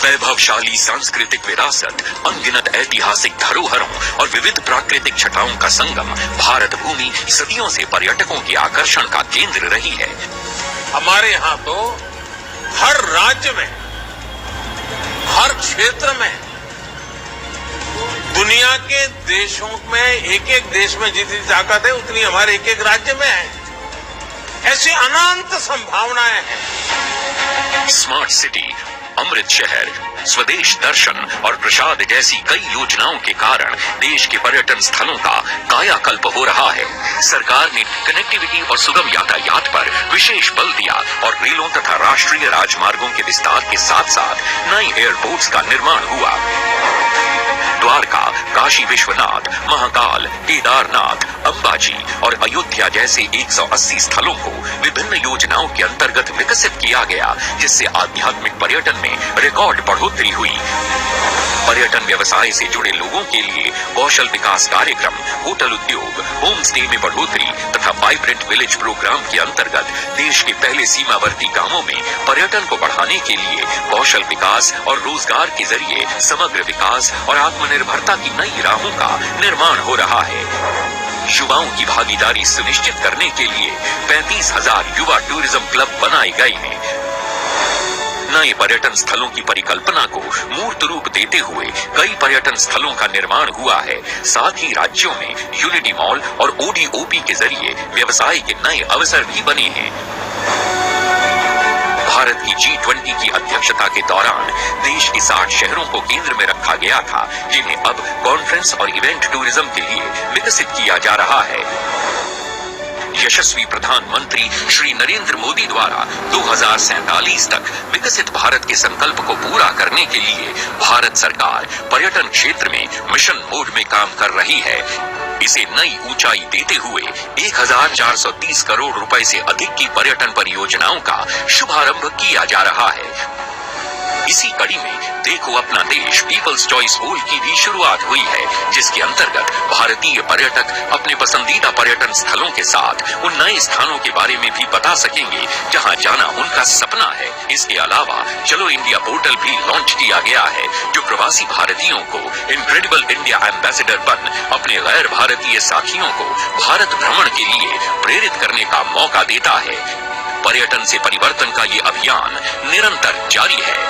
वैभवशाली सांस्कृतिक विरासत, अनगिनत ऐतिहासिक धरोहरों और विविध प्राकृतिक छटाओं का संगम भारत भूमि सदियों से पर्यटकों के आकर्षण का केंद्र रही है। हमारे यहाँ तो हर राज्य में, हर क्षेत्र में, दुनिया के देशों में, एक एक देश में जितनी ताकत है उतनी हमारे एक एक राज्य में है। ऐसी अनंत संभावनाएं हैं। स्मार्ट सिटी, अमृत शहर, स्वदेश दर्शन और प्रसाद जैसी कई योजनाओं के कारण देश के पर्यटन स्थलों का कायाकल्प हो रहा है। सरकार ने कनेक्टिविटी और सुगम यातायात पर विशेष बल दिया और रेलों तथा राष्ट्रीय राजमार्गों के विस्तार के साथ साथ नए एयरपोर्ट्स का निर्माण हुआ। द्वारका, काशी विश्वनाथ, महाकाल, केदारनाथ, अंबाजी और अयोध्या जैसे 180 स्थलों को विभिन्न योजनाओं के अंतर्गत विकसित किया गया, जिससे आध्यात्मिक पर्यटन में रिकॉर्ड बढ़ोतरी हुई। पर्यटन व्यवसाय से जुड़े लोगों के लिए कौशल विकास कार्यक्रम, होटल उद्योग, होम स्टे में बढ़ोतरी तथा वाइब्रेंट विलेज प्रोग्राम के अंतर्गत देश के पहले सीमावर्ती गांवों में पर्यटन को बढ़ाने के लिए कौशल विकास और रोजगार के जरिए समग्र विकास और आत्मनिर्भरता की नई राहों का निर्माण हो रहा है। युवाओं की भागीदारी सुनिश्चित करने के लिए 35,000 युवा टूरिज्म क्लब बनाए गए हैं। नए पर्यटन स्थलों की परिकल्पना को मूर्त रूप देते हुए कई पर्यटन स्थलों का निर्माण हुआ है। साथ ही राज्यों में यूनिटी मॉल और ओडीओपी के जरिए व्यवसाय के नए अवसर भी बने हैं। भारत की G20 की अध्यक्षता के दौरान देश के 60 शहरों को केंद्र में रखा गया था, जिन्हें अब कॉन्फ्रेंस और इवेंट टूरिज्म के लिए विकसित किया जा रहा है। यशस्वी प्रधानमंत्री श्री नरेंद्र मोदी द्वारा 2047 तक विकसित भारत के संकल्प को पूरा करने के लिए भारत सरकार पर्यटन क्षेत्र में मिशन मोड में काम कर रही है। इसे नई ऊंचाई देते हुए 1430 करोड़ रुपए से अधिक की पर्यटन परियोजनाओं का शुभारंभ किया जा रहा है। इसी कड़ी में देखो अपना देश पीपल्स चॉइस पोल की भी शुरुआत हुई है, जिसके अंतर्गत भारतीय पर्यटक अपने पसंदीदा पर्यटन स्थलों के साथ उन नए स्थानों के बारे में भी बता सकेंगे जहां जाना उनका सपना है। इसके अलावा चलो इंडिया पोर्टल भी लॉन्च किया गया है, जो प्रवासी भारतीयों को इनक्रेडिबल इंडिया एम्बेसडर बन अपने गैर भारतीय साथियों को भारत भ्रमण के लिए प्रेरित करने का मौका देता है। पर्यटन से परिवर्तन का ये अभियान निरंतर जारी है।